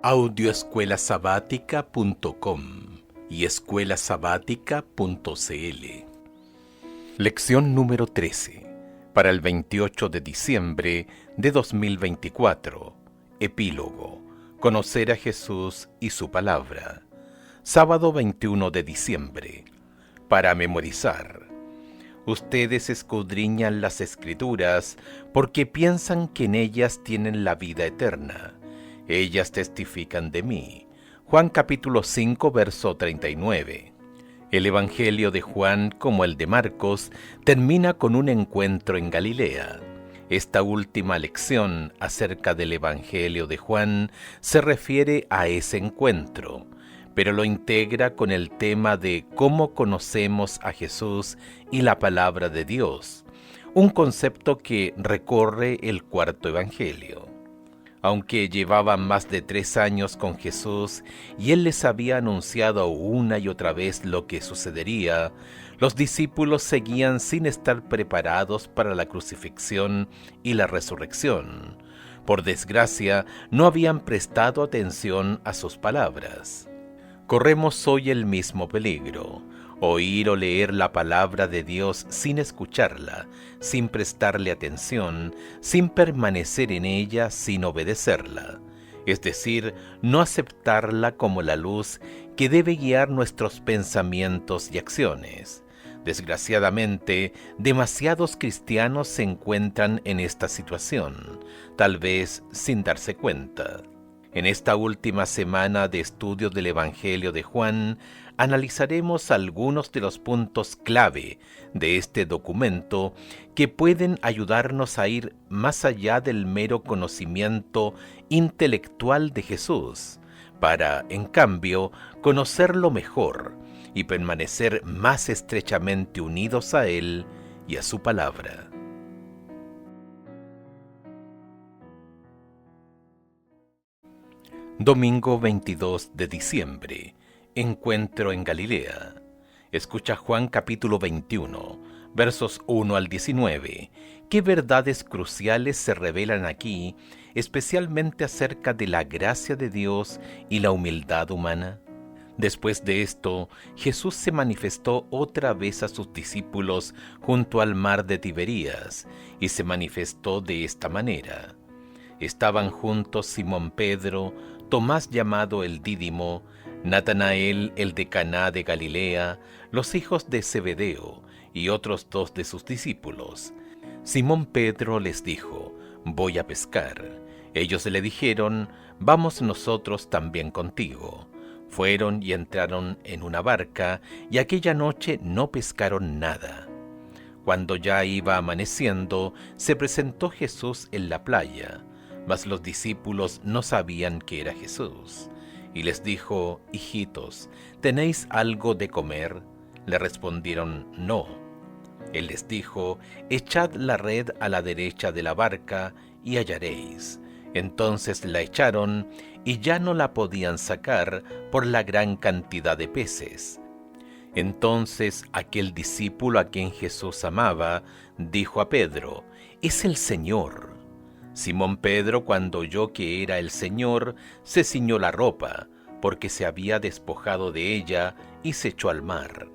Audioescuelasabática.com y escuelasabática.cl. Lección número 13, para el 28 de diciembre de 2024. Epílogo. Conocer a Jesús y su palabra. Sábado 21 de diciembre. Para memorizar. Ustedes escudriñan las Escrituras porque piensan que en ellas tienen la vida eterna. Ellas testifican de mí. Juan capítulo 5, verso 39. El Evangelio de Juan, como el de Marcos, termina con un encuentro en Galilea. Esta última lección acerca del Evangelio de Juan se refiere a ese encuentro, pero lo integra con el tema de cómo conocemos a Jesús y la palabra de Dios, un concepto que recorre el cuarto Evangelio. Aunque llevaban más de 3 años con Jesús y Él les había anunciado una y otra vez lo que sucedería, los discípulos seguían sin estar preparados para la crucifixión y la resurrección. Por desgracia, no habían prestado atención a sus palabras. Corremos hoy el mismo peligro: oír o leer la palabra de Dios sin escucharla, sin prestarle atención, sin permanecer en ella, sin obedecerla. Es decir, no aceptarla como la luz que debe guiar nuestros pensamientos y acciones. Desgraciadamente, demasiados cristianos se encuentran en esta situación, tal vez sin darse cuenta. En esta última semana de estudio del Evangelio de Juan, analizaremos algunos de los puntos clave de este documento que pueden ayudarnos a ir más allá del mero conocimiento intelectual de Jesús, para, en cambio, conocerlo mejor y permanecer más estrechamente unidos a Él y a su palabra. Domingo 22 de diciembre. Encuentro en Galilea. Escucha Juan capítulo 21, versos 1 al 19. ¿Qué verdades cruciales se revelan aquí, especialmente acerca de la gracia de Dios y la humildad humana? Después de esto, Jesús se manifestó otra vez a sus discípulos junto al mar de Tiberías, y se manifestó de esta manera. Estaban juntos Simón Pedro, Tomás llamado el Dídimo, Natanael el de Caná de Galilea, los hijos de Zebedeo y otros 2 de sus discípulos. Simón Pedro les dijo: «Voy a pescar». Ellos le dijeron: «Vamos nosotros también contigo». Fueron y entraron en una barca, y aquella noche no pescaron nada. Cuando ya iba amaneciendo, se presentó Jesús en la playa, mas los discípulos no sabían que era Jesús. Y les dijo: «Hijitos, ¿tenéis algo de comer?». Le respondieron: «No». Él les dijo: «Echad la red a la derecha de la barca y hallaréis». Entonces la echaron, y ya no la podían sacar por la gran cantidad de peces. Entonces aquel discípulo a quien Jesús amaba dijo a Pedro: «Es el Señor». Simón Pedro, cuando oyó que era el Señor, se ciñó la ropa, porque se había despojado de ella, y se echó al mar.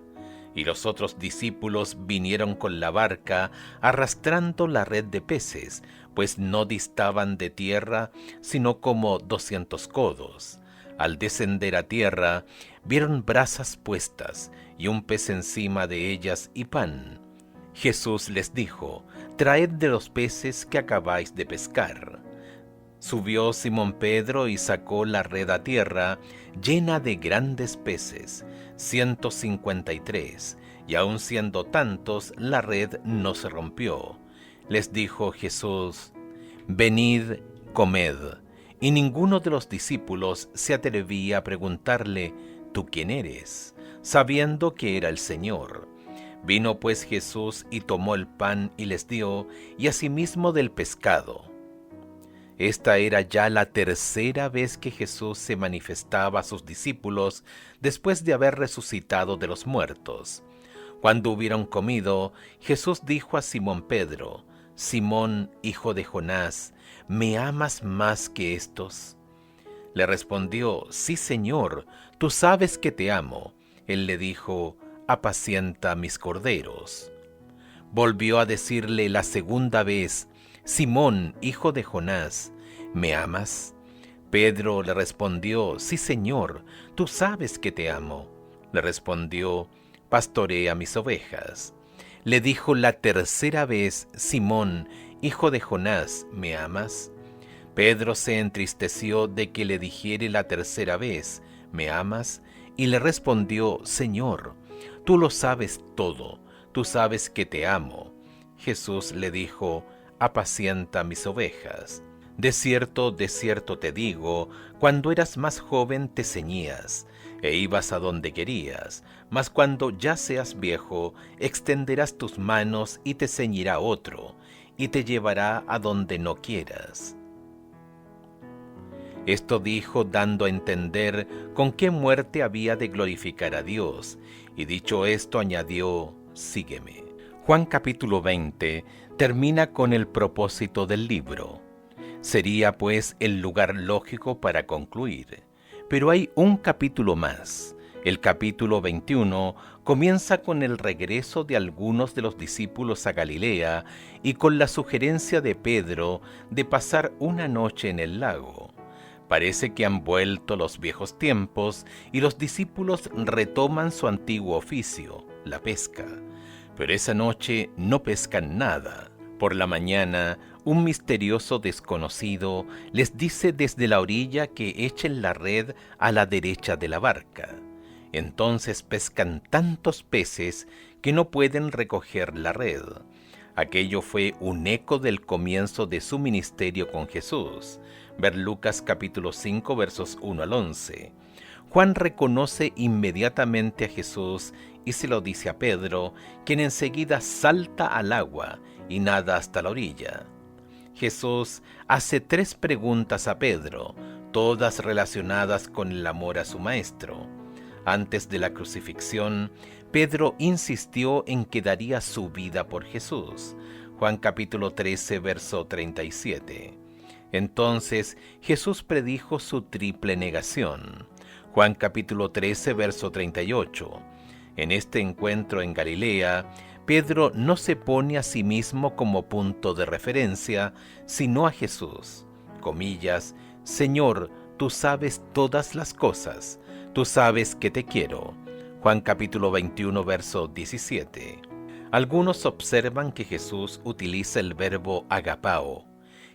Y los otros discípulos vinieron con la barca, arrastrando la red de peces, pues no distaban de tierra, sino como 200 codos. Al descender a tierra, vieron brasas puestas, y un pez encima de ellas y pan. Jesús les dijo: «Traed de los peces que acabáis de pescar». Subió Simón Pedro y sacó la red a tierra, llena de grandes peces, 153, y aun siendo tantos, la red no se rompió. Les dijo Jesús: «Venid, comed». Y ninguno de los discípulos se atrevía a preguntarle: «¿Tú quién eres?», sabiendo que era el Señor. Vino pues Jesús y tomó el pan y les dio, y asimismo del pescado. Esta era ya la tercera vez que Jesús se manifestaba a sus discípulos después de haber resucitado de los muertos. Cuando hubieron comido, Jesús dijo a Simón Pedro: «Simón, hijo de Jonás, ¿me amas más que estos?». Le respondió, sí, Señor, tú sabes que te amo. Él le dijo, apacienta mis corderos. Volvió a decirle la segunda vez, Simón, hijo de Jonás, ¿me amas? Pedro le respondió, sí, Señor, tú sabes que te amo. Le respondió, pastorea mis ovejas. Le dijo la tercera vez, Simón, hijo de Jonás, ¿me amas? Pedro se entristeció de que le dijere la tercera vez, ¿me amas? Y le respondió, Señor, tú lo sabes todo, tú sabes que te amo. Jesús le dijo, apacienta mis ovejas. De cierto te digo, cuando eras más joven te ceñías, e ibas a donde querías, mas cuando ya seas viejo, extenderás tus manos y te ceñirá otro, y te llevará a donde no quieras. Esto dijo dando a entender con qué muerte había de glorificar a Dios, y dicho esto añadió, sígueme. Juan capítulo 20 termina con el propósito del libro. Sería pues el lugar lógico para concluir. Pero hay un capítulo más. El capítulo 21 comienza con el regreso de algunos de los discípulos a Galilea y con la sugerencia de Pedro de pasar una noche en el lago. Parece que han vuelto los viejos tiempos y los discípulos retoman su antiguo oficio, la pesca. Pero esa noche no pescan nada. Por la mañana, un misterioso desconocido les dice desde la orilla que echen la red a la derecha de la barca. Entonces pescan tantos peces que no pueden recoger la red. Aquello fue un eco del comienzo de su ministerio con Jesús. Ver Lucas capítulo 5 versos 1 al 11. Juan reconoce inmediatamente a Jesús y se lo dice a Pedro, quien enseguida salta al agua y nada hasta la orilla. Jesús hace 3 preguntas a Pedro, todas relacionadas con el amor a su maestro. Antes de la crucifixión, Pedro insistió en que daría su vida por Jesús. Juan capítulo 13, verso 37. Entonces Jesús predijo su triple negación. Juan capítulo 13, verso 38. En este encuentro en Galilea, Pedro no se pone a sí mismo como punto de referencia, sino a Jesús. Comillas, Señor, tú sabes todas las cosas, tú sabes que te quiero. Juan capítulo 21, verso 17. Algunos observan que Jesús utiliza el verbo agapao,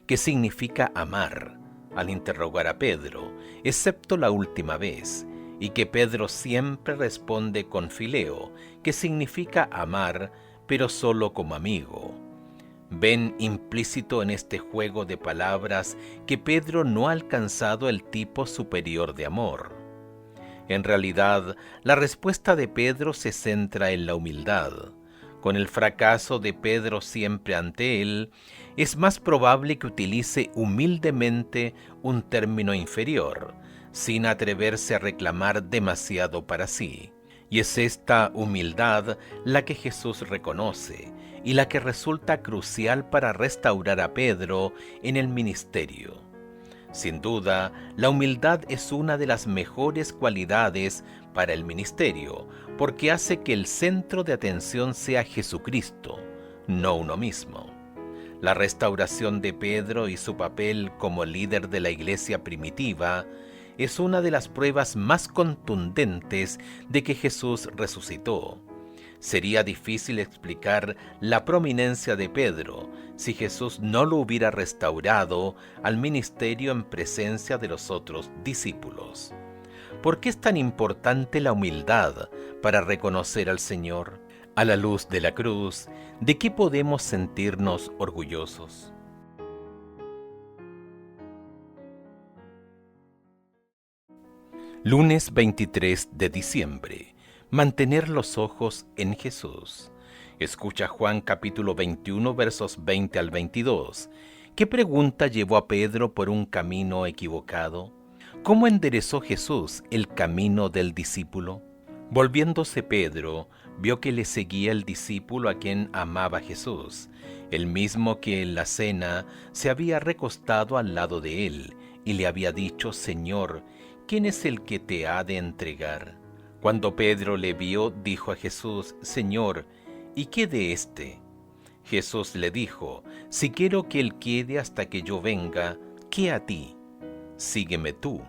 que significa amar, al interrogar a Pedro, excepto la última vez, y que Pedro siempre responde con fileo, que significa amar, pero solo como amigo. Ven implícito en este juego de palabras que Pedro no ha alcanzado el tipo superior de amor. En realidad, la respuesta de Pedro se centra en la humildad. Con el fracaso de Pedro siempre ante él, es más probable que utilice humildemente un término inferior, sin atreverse a reclamar demasiado para sí. Y es esta humildad la que Jesús reconoce y la que resulta crucial para restaurar a Pedro en el ministerio. Sin duda, la humildad es una de las mejores cualidades para el ministerio, porque hace que el centro de atención sea Jesucristo, no uno mismo. La restauración de Pedro y su papel como líder de la iglesia primitiva es una de las pruebas más contundentes de que Jesús resucitó. Sería difícil explicar la prominencia de Pedro si Jesús no lo hubiera restaurado al ministerio en presencia de los otros discípulos. ¿Por qué es tan importante la humildad para reconocer al Señor? A la luz de la cruz, ¿de qué podemos sentirnos orgullosos? Lunes 23 de diciembre. Mantener los ojos en Jesús. Escucha Juan capítulo 21 versos 20 al 22. ¿Qué pregunta llevó a Pedro por un camino equivocado? ¿Cómo enderezó Jesús el camino del discípulo? Volviéndose Pedro, vio que le seguía el discípulo a quien amaba Jesús, el mismo que en la cena se había recostado al lado de él, y le había dicho: Señor, ¿quién es el que te ha de entregar? Cuando Pedro le vio, dijo a Jesús: Señor, ¿y qué de éste? Jesús le dijo: Si quiero que él quede hasta que yo venga, ¿qué a ti? Sígueme tú.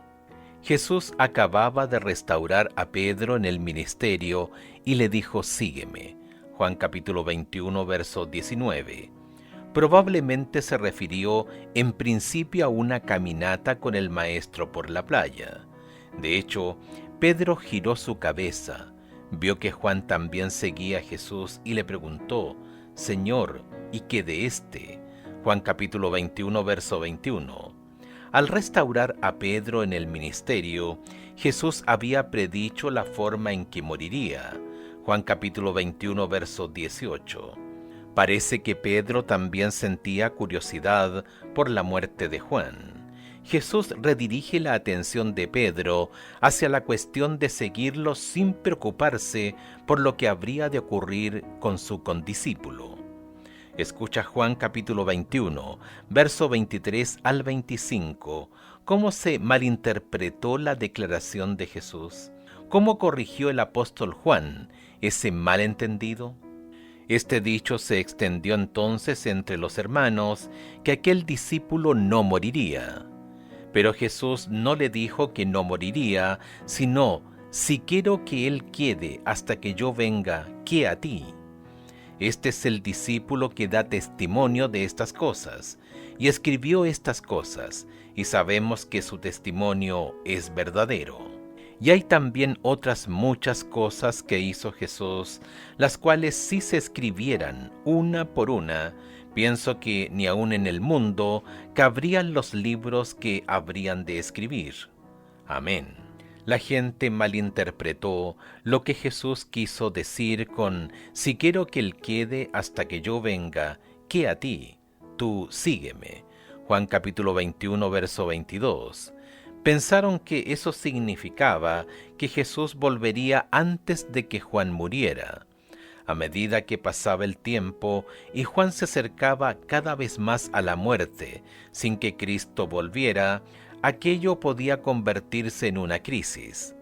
Jesús acababa de restaurar a Pedro en el ministerio y le dijo: Sígueme. Juan capítulo 21, verso 19. Probablemente se refirió en principio a una caminata con el Maestro por la playa. De hecho, Pedro giró su cabeza, vio que Juan también seguía a Jesús y le preguntó: Señor, ¿y qué de éste? Juan capítulo 21, verso 21. Al restaurar a Pedro en el ministerio, Jesús había predicho la forma en que moriría. Juan capítulo 21, verso 18. Parece que Pedro también sentía curiosidad por la muerte de Juan. Jesús redirige la atención de Pedro hacia la cuestión de seguirlo sin preocuparse por lo que habría de ocurrir con su condiscípulo. Escucha Juan capítulo 21, verso 23 al 25, cómo se malinterpretó la declaración de Jesús, cómo corrigió el apóstol Juan ese malentendido. Este dicho se extendió entonces entre los hermanos que aquel discípulo no moriría. Pero Jesús no le dijo que no moriría, sino: si quiero que él quede hasta que yo venga, ¿qué a ti? Este es el discípulo que da testimonio de estas cosas, y escribió estas cosas, y sabemos que su testimonio es verdadero. Y hay también otras muchas cosas que hizo Jesús, las cuales si se escribieran una por una, pienso que ni aun en el mundo cabrían los libros que habrían de escribir. Amén. La gente malinterpretó lo que Jesús quiso decir con: si quiero que él quede hasta que yo venga, ¿qué a ti? Tú sígueme. Juan capítulo 21, verso 22. Pensaron que eso significaba que Jesús volvería antes de que Juan muriera. A medida que pasaba el tiempo y Juan se acercaba cada vez más a la muerte, sin que Cristo volviera, aquello podía convertirse en una crisis.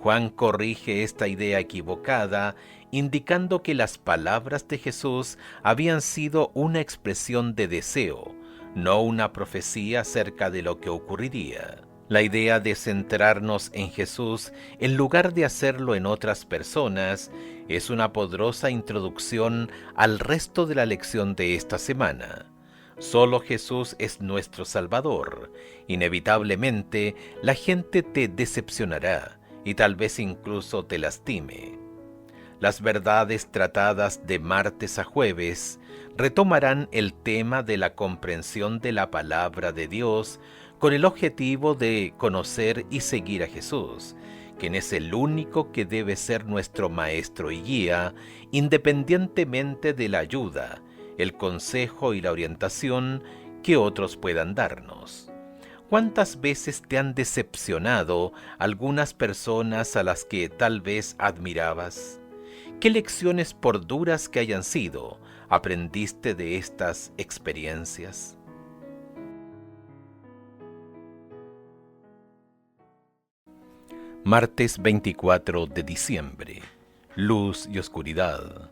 Juan corrige esta idea equivocada, indicando que las palabras de Jesús habían sido una expresión de deseo, no una profecía acerca de lo que ocurriría. La idea de centrarnos en Jesús en lugar de hacerlo en otras personas es una poderosa introducción al resto de la lección de esta semana. Solo Jesús es nuestro Salvador. Inevitablemente, la gente te decepcionará y tal vez incluso te lastime. Las verdades tratadas de martes a jueves retomarán el tema de la comprensión de la palabra de Dios con el objetivo de conocer y seguir a Jesús, quien es el único que debe ser nuestro maestro y guía, independientemente de la ayuda, el consejo y la orientación que otros puedan darnos. ¿Cuántas veces te han decepcionado algunas personas a las que tal vez admirabas? ¿Qué lecciones, por duras que hayan sido, aprendiste de estas experiencias? Martes 24 de diciembre. Luz y oscuridad.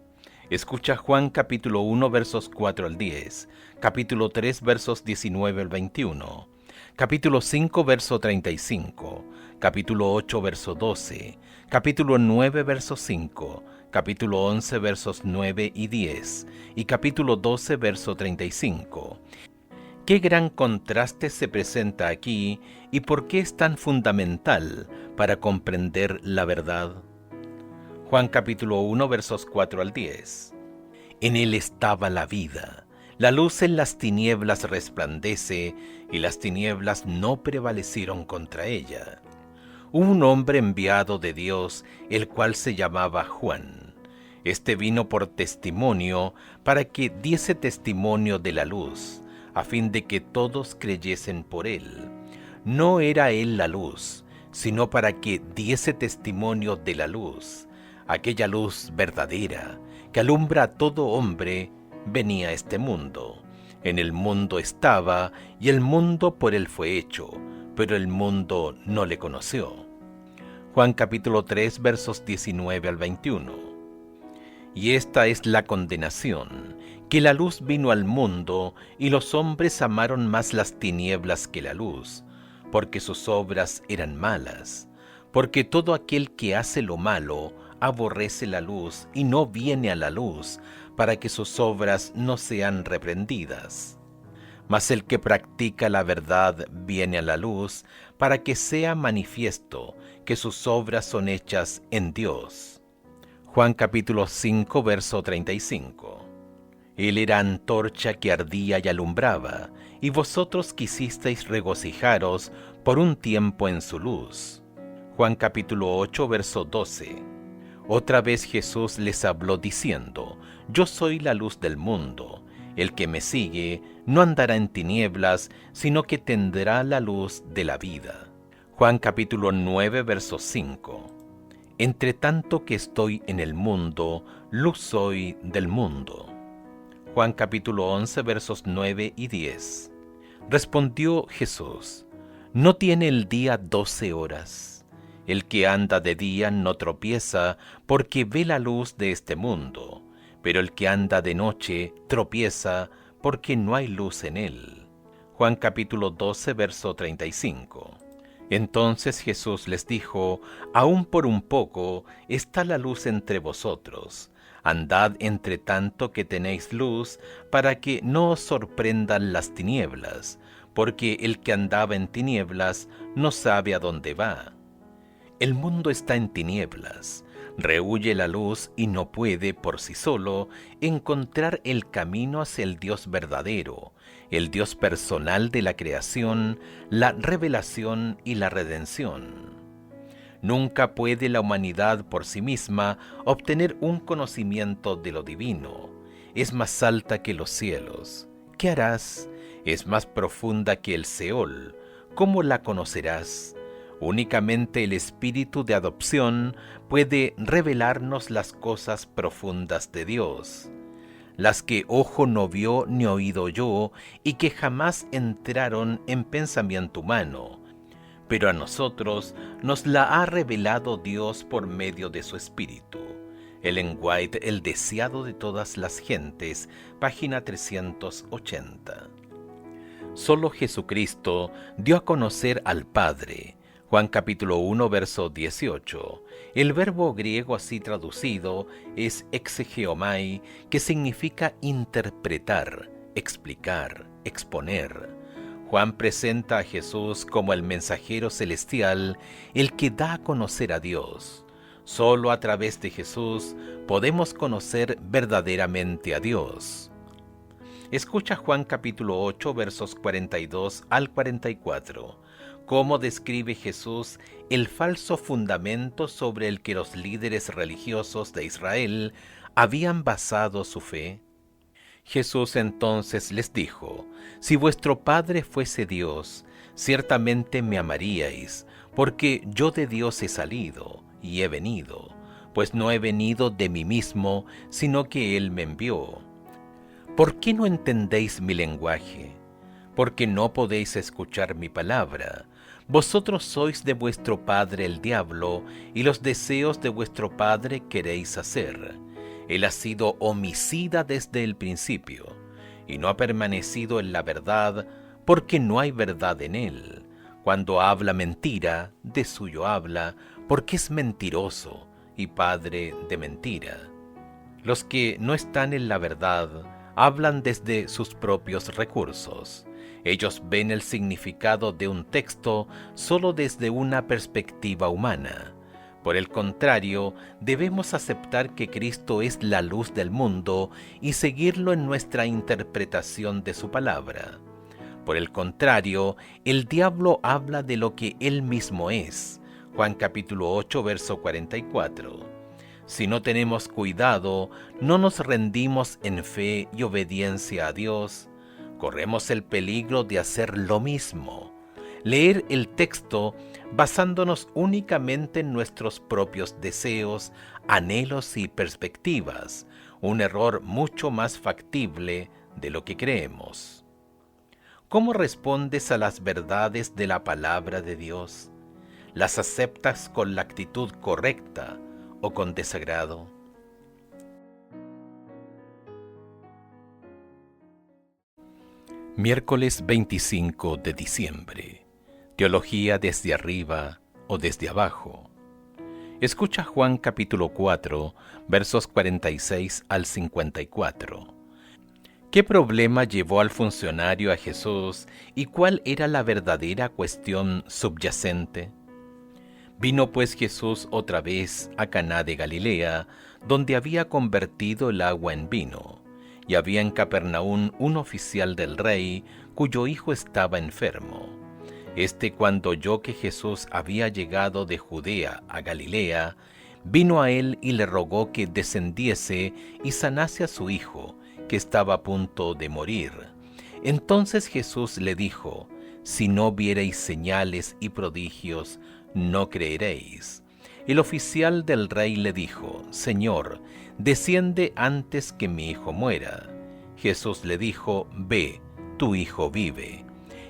Escucha Juan capítulo 1 versos 4 al 10, capítulo 3 versos 19 al 21, capítulo 5 verso 35, capítulo 8 verso 12, capítulo 9 verso 5, capítulo 11 versos 9 y 10 y capítulo 12 verso 35. ¿Qué gran contraste se presenta aquí y por qué es tan fundamental para comprender la verdad? Juan capítulo 1 versos 4 al 10. En él estaba la vida. La luz en las tinieblas resplandece y las tinieblas no prevalecieron contra ella. Hubo un hombre enviado de Dios, el cual se llamaba Juan. Este vino por testimonio para que diese testimonio de la luz, a fin de que todos creyesen por él. No era él la luz, sino para que diese testimonio de la luz. Aquella luz verdadera, que alumbra a todo hombre, venía a este mundo. En el mundo estaba, y el mundo por él fue hecho, pero el mundo no le conoció. Juan capítulo 3, versos 19 al 21. Y esta es la condenación, que la luz vino al mundo, y los hombres amaron más las tinieblas que la luz, porque sus obras eran malas. Porque todo aquel que hace lo malo aborrece la luz y no viene a la luz, para que sus obras no sean reprendidas. Mas el que practica la verdad viene a la luz, para que sea manifiesto que sus obras son hechas en Dios. Juan capítulo 5, verso 35. Él era antorcha que ardía y alumbraba, y vosotros quisisteis regocijaros por un tiempo en su luz. Juan capítulo 8, verso 12. Otra vez Jesús les habló diciendo: Yo soy la luz del mundo. El que me sigue no andará en tinieblas, sino que tendrá la luz de la vida. Juan capítulo 9, verso 5. Entre tanto que estoy en el mundo, luz soy del mundo. Juan capítulo 11, versos 9 y 10. Respondió Jesús: ¿No tiene el día 12 horas? El que anda de día no tropieza, porque ve la luz de este mundo, pero el que anda de noche tropieza, porque no hay luz en él. Juan capítulo 12, verso 35. Entonces Jesús les dijo: Aún por un poco está la luz entre vosotros. Andad entre tanto que tenéis luz, para que no os sorprendan las tinieblas, porque el que andaba en tinieblas no sabe a dónde va. El mundo está en tinieblas, rehúye la luz y no puede por sí solo encontrar el camino hacia el Dios verdadero, el Dios personal de la creación, la revelación y la redención. Nunca puede la humanidad por sí misma obtener un conocimiento de lo divino. Es más alta que los cielos. ¿Qué harás? Es más profunda que el Seol. ¿Cómo la conocerás? Únicamente el espíritu de adopción puede revelarnos las cosas profundas de Dios, las que ojo no vio ni oído oyó y que jamás entraron en pensamiento humano, pero a nosotros nos la ha revelado Dios por medio de su Espíritu. Ellen White, El deseado de todas las gentes, página 380. Solo Jesucristo dio a conocer al Padre. Juan capítulo 1, verso 18. El verbo griego así traducido es exegeomai, que significa interpretar, explicar, exponer. Juan presenta a Jesús como el mensajero celestial, el que da a conocer a Dios. Solo a través de Jesús podemos conocer verdaderamente a Dios. Escucha Juan capítulo 8, versos 42 al 44. ¿Cómo describe Jesús el falso fundamento sobre el que los líderes religiosos de Israel habían basado su fe? Jesús entonces les dijo: Si vuestro Padre fuese Dios, ciertamente me amaríais, porque yo de Dios he salido y he venido, pues no he venido de mí mismo, sino que Él me envió. ¿Por qué no entendéis mi lenguaje? Porque no podéis escuchar mi palabra. Vosotros sois de vuestro padre el diablo, y los deseos de vuestro padre queréis hacer. Él ha sido homicida desde el principio, y no ha permanecido en la verdad, porque no hay verdad en él. Cuando habla mentira, de suyo habla, porque es mentiroso y padre de mentira. Los que no están en la verdad hablan desde sus propios recursos. Ellos ven el significado de un texto solo desde una perspectiva humana. Por el contrario, debemos aceptar que Cristo es la luz del mundo y seguirlo en nuestra interpretación de su palabra. Por el contrario, el diablo habla de lo que él mismo es. Juan capítulo 8, verso 44. Si no tenemos cuidado, no nos rendimos en fe y obediencia a Dios, corremos el peligro de hacer lo mismo, leer el texto basándonos únicamente en nuestros propios deseos, anhelos y perspectivas, un error mucho más factible de lo que creemos. ¿cómo respondes a las verdades de la palabra de Dios? ¿Las aceptas con la actitud correcta o con desagrado? Miércoles 25 de diciembre. Teología desde arriba o desde abajo. Escucha Juan capítulo 4, versos 46 al 54. ¿Qué problema llevó al funcionario a Jesús y cuál era la verdadera cuestión subyacente? Vino pues Jesús otra vez a Caná de Galilea, donde había convertido el agua en vino. Y había en Capernaum un oficial del rey, cuyo hijo estaba enfermo. Cuando oyó que Jesús había llegado de Judea a Galilea, vino a él y le rogó que descendiese y sanase a su hijo, que estaba a punto de morir. Entonces Jesús le dijo: si no viereis señales y prodigios, no creeréis. El oficial del rey le dijo: Señor, desciende antes que mi hijo muera. Jesús le dijo: ve, tu hijo vive.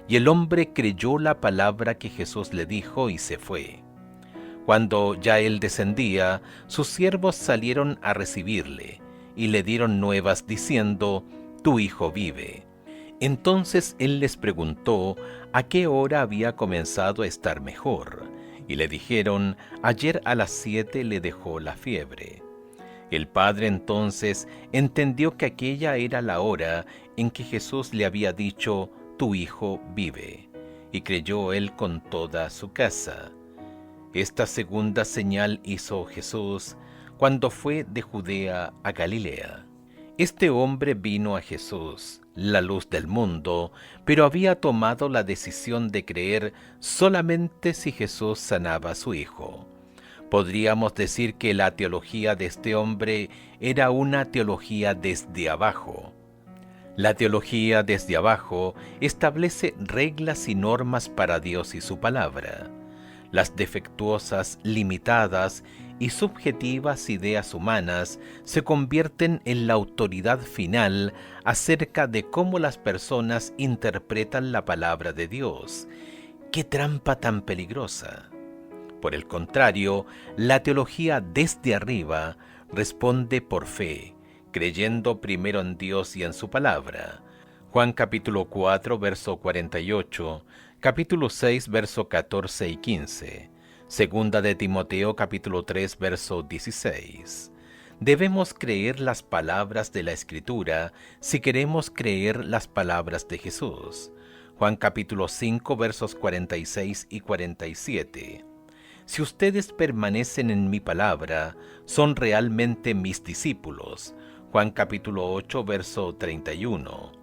Y el hombre creyó la palabra que Jesús le dijo y se fue. Cuando ya él descendía, sus siervos salieron a recibirle, y le dieron nuevas diciendo: tu hijo vive. Entonces él les preguntó a qué hora había comenzado a estar mejor, y le dijeron: ayer a las 7 le dejó la fiebre. El padre entonces entendió que aquella era la hora en que Jesús le había dicho: tu hijo vive, y creyó él con toda su casa. Esta segunda señal hizo Jesús cuando fue de Judea a Galilea. Este hombre vino a Jesús, la luz del mundo, pero había tomado la decisión de creer solamente si Jesús sanaba a su hijo. Podríamos decir que la teología de este hombre era una teología desde abajo. La teología desde abajo establece reglas y normas para Dios y su palabra. Las defectuosas, limitadas y subjetivas ideas humanas se convierten en la autoridad final acerca de cómo las personas interpretan la palabra de Dios. ¡Qué trampa tan peligrosa! Por el contrario, la teología desde arriba responde por fe, creyendo primero en Dios y en su palabra. Juan capítulo 4, verso 48, capítulo 6, verso 14 y 15, segunda de Timoteo capítulo 3, verso 16. Debemos creer las palabras de la Escritura si queremos creer las palabras de Jesús. Juan capítulo 5, versos 46 y 47. Si ustedes permanecen en mi palabra, son realmente mis discípulos. Juan capítulo 8, verso 31.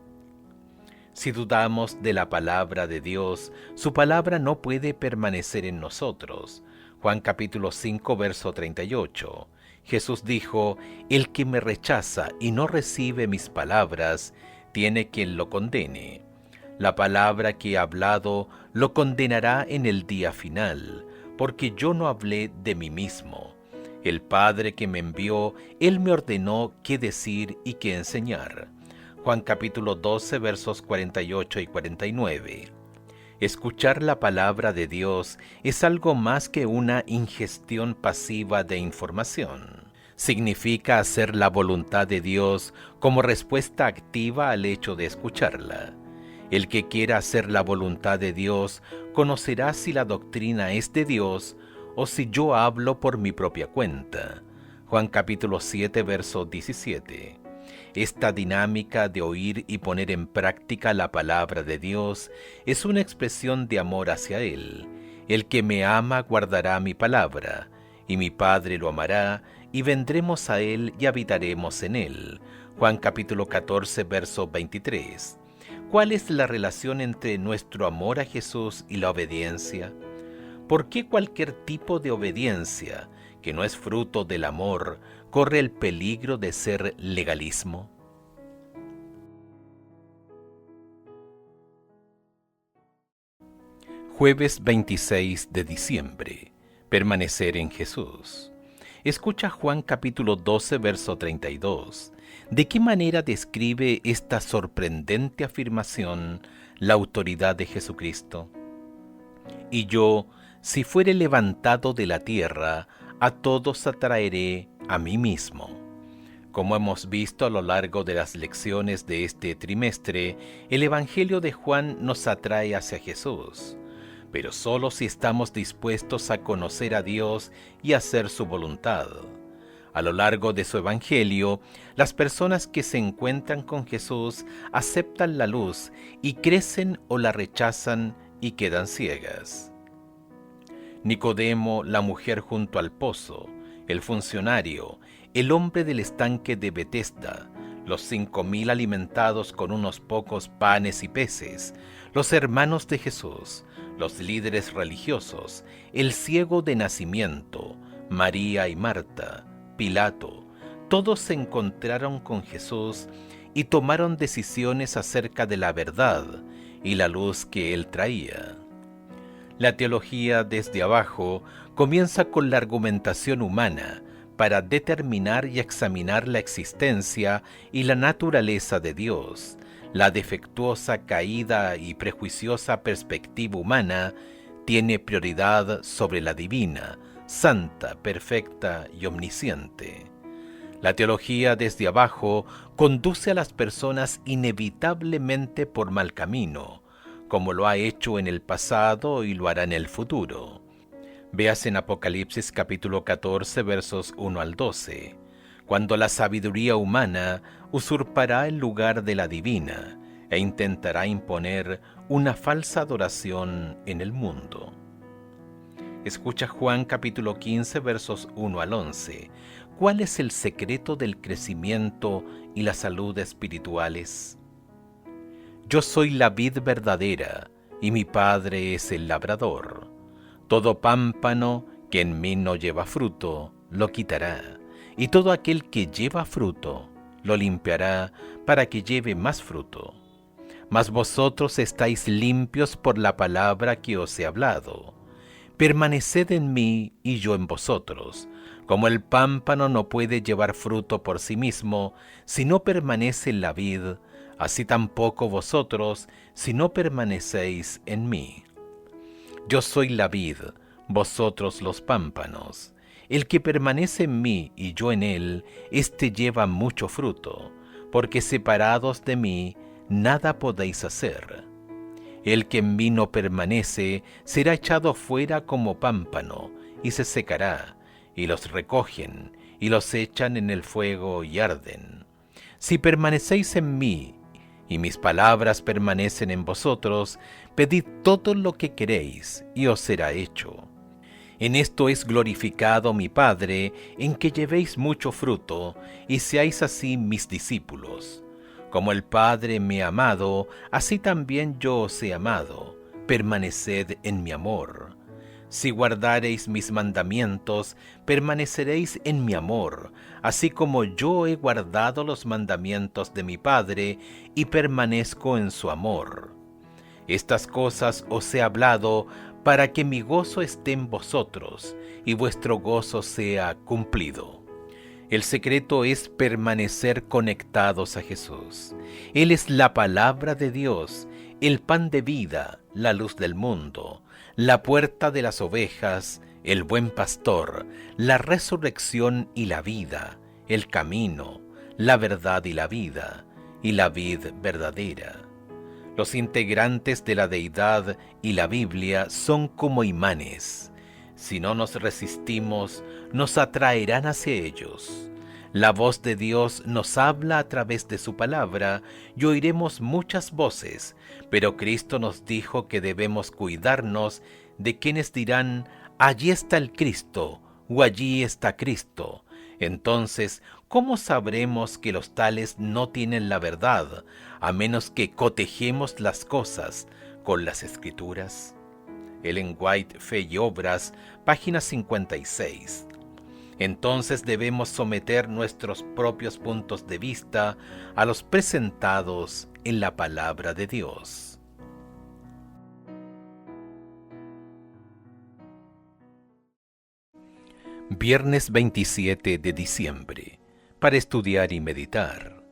Si dudamos de la palabra de Dios, su palabra no puede permanecer en nosotros. Juan capítulo 5, verso 38. Jesús dijo: el que me rechaza y no recibe mis palabras, tiene quien lo condene. La palabra que he hablado lo condenará en el día final, porque yo no hablé de mí mismo. El Padre que me envió, Él me ordenó qué decir y qué enseñar. Juan capítulo 12, versos 48 y 49. Escuchar la palabra de Dios es algo más que una ingestión pasiva de información. Significa hacer la voluntad de Dios como respuesta activa al hecho de escucharla. El que quiera hacer la voluntad de Dios conocerá si la doctrina es de Dios o si yo hablo por mi propia cuenta. Juan capítulo 7, verso 17. Esta dinámica de oír y poner en práctica la palabra de Dios es una expresión de amor hacia Él. El que me ama guardará mi palabra, y mi Padre lo amará, y vendremos a Él y habitaremos en Él. Juan capítulo 14, verso 23. ¿Cuál es la relación entre nuestro amor a Jesús y la obediencia? ¿Por qué cualquier tipo de obediencia que no es fruto del amor corre el peligro de ser legalismo? Jueves 26 de diciembre. Permanecer en Jesús. Escucha Juan capítulo 12, verso 32. ¿De qué manera describe esta sorprendente afirmación la autoridad de Jesucristo. Y yo, si fuere levantado de la tierra, a todos atraeré a mí mismo. Como hemos visto a lo largo de las lecciones de este trimestre, el Evangelio de Juan nos atrae hacia Jesús, pero solo si estamos dispuestos a conocer a Dios y hacer su voluntad. A lo largo de su Evangelio, las personas que se encuentran con Jesús aceptan la luz y crecen o la rechazan y quedan ciegas. Nicodemo, la mujer junto al pozo, el funcionario, el hombre del estanque de Betesda, los 5,000 alimentados con unos pocos panes y peces, los hermanos de Jesús, los líderes religiosos, el ciego de nacimiento, María y Marta, Pilato, todos se encontraron con Jesús y tomaron decisiones acerca de la verdad y la luz que él traía. La teología desde abajo comienza con la argumentación humana para determinar y examinar la existencia y la naturaleza de Dios. La defectuosa, caída y prejuiciosa perspectiva humana tiene prioridad sobre la divina, santa, perfecta y omnisciente. La teología desde abajo conduce a las personas inevitablemente por mal camino, como lo ha hecho en el pasado y lo hará en el futuro. Véase en Apocalipsis capítulo 14 versos 1 al 12, cuando la sabiduría humana usurpará el lugar de la divina e intentará imponer una falsa adoración en el mundo. Escucha Juan capítulo 15 versos 1 al 11. ¿Cuál es el secreto del crecimiento y la salud espirituales? Yo soy la vid verdadera, y mi Padre es el labrador. Todo pámpano que en mí no lleva fruto, lo quitará, y todo aquel que lleva fruto, lo limpiará para que lleve más fruto. Mas vosotros estáis limpios por la palabra que os he hablado. Permaneced en mí y yo en vosotros. Como el pámpano no puede llevar fruto por sí mismo, si no permanece en la vid, así tampoco vosotros, si no permanecéis en mí. Yo soy la vid, vosotros los pámpanos. El que permanece en mí y yo en él, éste lleva mucho fruto, porque separados de mí, nada podéis hacer. El que en mí no permanece será echado fuera como pámpano, y se secará, y los recogen, y los echan en el fuego y arden. Si permanecéis en mí, y mis palabras permanecen en vosotros, pedid todo lo que queréis, y os será hecho. En esto es glorificado mi Padre, en que llevéis mucho fruto, y seáis así mis discípulos. Como el Padre me ha amado, así también yo os he amado. Permaneced en mi amor. Si guardareis mis mandamientos, permaneceréis en mi amor, así como yo he guardado los mandamientos de mi Padre y permanezco en su amor. Estas cosas os he hablado para que mi gozo esté en vosotros y vuestro gozo sea cumplido. El secreto es permanecer conectados a Jesús. Él es la palabra de Dios, el pan de vida, la luz del mundo, la puerta de las ovejas, el buen pastor, la resurrección y la vida, el camino, la verdad y la vida, y la vid verdadera. Los integrantes de la deidad y la Biblia son como imanes. Si no nos resistimos, nos atraerán hacia ellos. La voz de Dios nos habla a través de su palabra y oiremos muchas voces, pero Cristo nos dijo que debemos cuidarnos de quienes dirán, allí está el Cristo o allí está Cristo. Entonces, ¿cómo sabremos que los tales no tienen la verdad, a menos que cotejemos las cosas con las Escrituras? Ellen White, Fe y Obras, página 56. Entonces debemos someter nuestros propios puntos de vista a los presentados en la palabra de Dios. Viernes 27 de diciembre, para estudiar y meditar.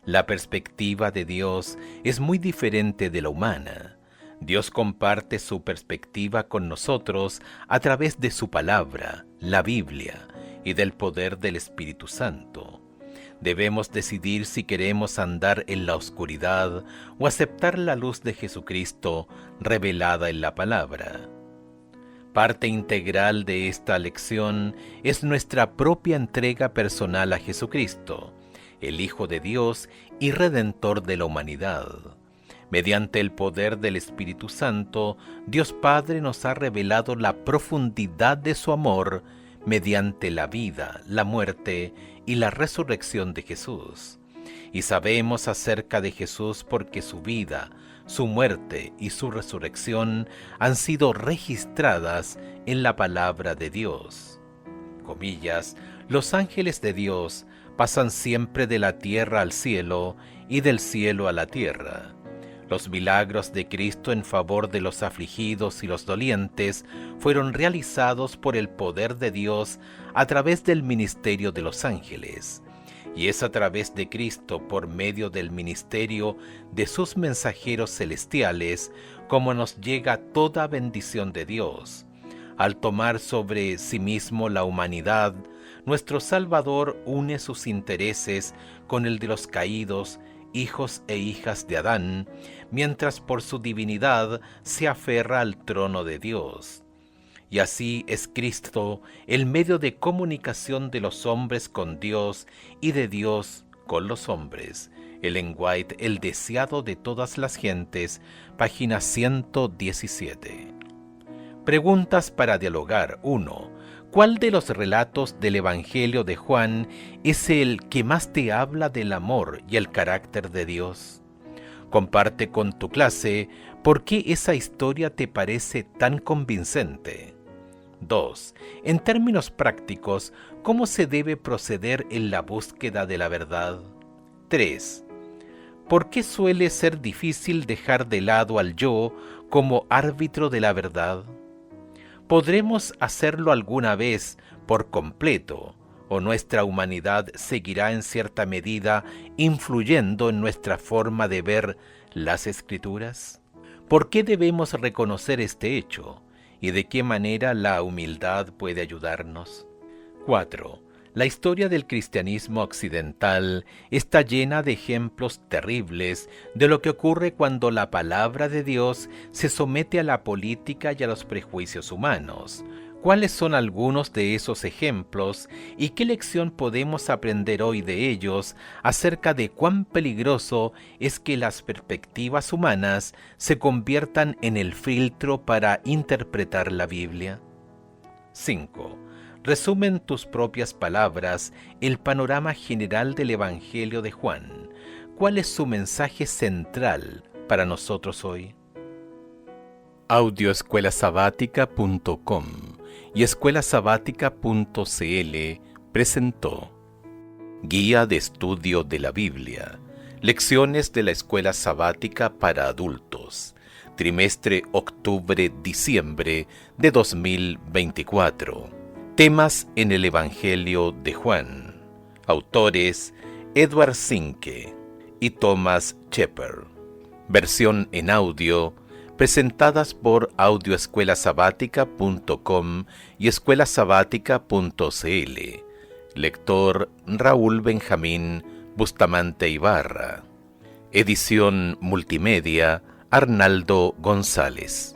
La perspectiva de Dios es muy diferente de la humana. Dios comparte su perspectiva con nosotros a través de su palabra, la Biblia, y del poder del Espíritu Santo. Debemos decidir si queremos andar en la oscuridad o aceptar la luz de Jesucristo revelada en la palabra. Parte integral de esta lección es nuestra propia entrega personal a Jesucristo, el Hijo de Dios y Redentor de la humanidad. Mediante el poder del Espíritu Santo, Dios Padre nos ha revelado la profundidad de su amor mediante la vida, la muerte y la resurrección de Jesús. Y sabemos acerca de Jesús porque su vida, su muerte y su resurrección han sido registradas en la palabra de Dios. Comillas, los ángeles de Dios pasan siempre de la tierra al cielo y del cielo a la tierra. Los milagros de Cristo en favor de los afligidos y los dolientes fueron realizados por el poder de Dios a través del ministerio de los ángeles. Y es a través de Cristo, por medio del ministerio de sus mensajeros celestiales, como nos llega toda bendición de Dios. Al tomar sobre sí mismo la humanidad, nuestro Salvador une sus intereses con el de los caídos, hijos e hijas de Adán, mientras por su divinidad se aferra al trono de Dios. Y así es Cristo el medio de comunicación de los hombres con Dios y de Dios con los hombres. Ellen White, El deseado de todas las gentes, página 117. Preguntas para dialogar. 1. ¿Cuál de los relatos del Evangelio de Juan es el que más te habla del amor y el carácter de Dios? Comparte con tu clase por qué esa historia te parece tan convincente. 2. En términos prácticos, ¿cómo se debe proceder en la búsqueda de la verdad? 3. ¿Por qué suele ser difícil dejar de lado al yo como árbitro de la verdad? ¿Podremos hacerlo alguna vez por completo, o nuestra humanidad seguirá en cierta medida influyendo en nuestra forma de ver las Escrituras? ¿Por qué debemos reconocer este hecho? ¿Y de qué manera la humildad puede ayudarnos? 4. La historia del cristianismo occidental está llena de ejemplos terribles de lo que ocurre cuando la palabra de Dios se somete a la política y a los prejuicios humanos. ¿Cuáles son algunos de esos ejemplos y qué lección podemos aprender hoy de ellos acerca de cuán peligroso es que las perspectivas humanas se conviertan en el filtro para interpretar la Biblia? 5. Resume en tus propias palabras el panorama general del Evangelio de Juan. ¿Cuál es su mensaje central para nosotros hoy? Audioescuelasabática.com y escuelasabática.cl presentó Guía de Estudio de la Biblia. Lecciones de la Escuela Sabática para Adultos. Trimestre octubre-diciembre de 2024. Temas en el Evangelio de Juan. Autores Edward Zinke y Thomas Shepard. Versión en audio presentadas por audioescuelasabática.com y escuelasabática.cl. Lector Raúl Benjamín Bustamante Ibarra. Edición multimedia Arnaldo González.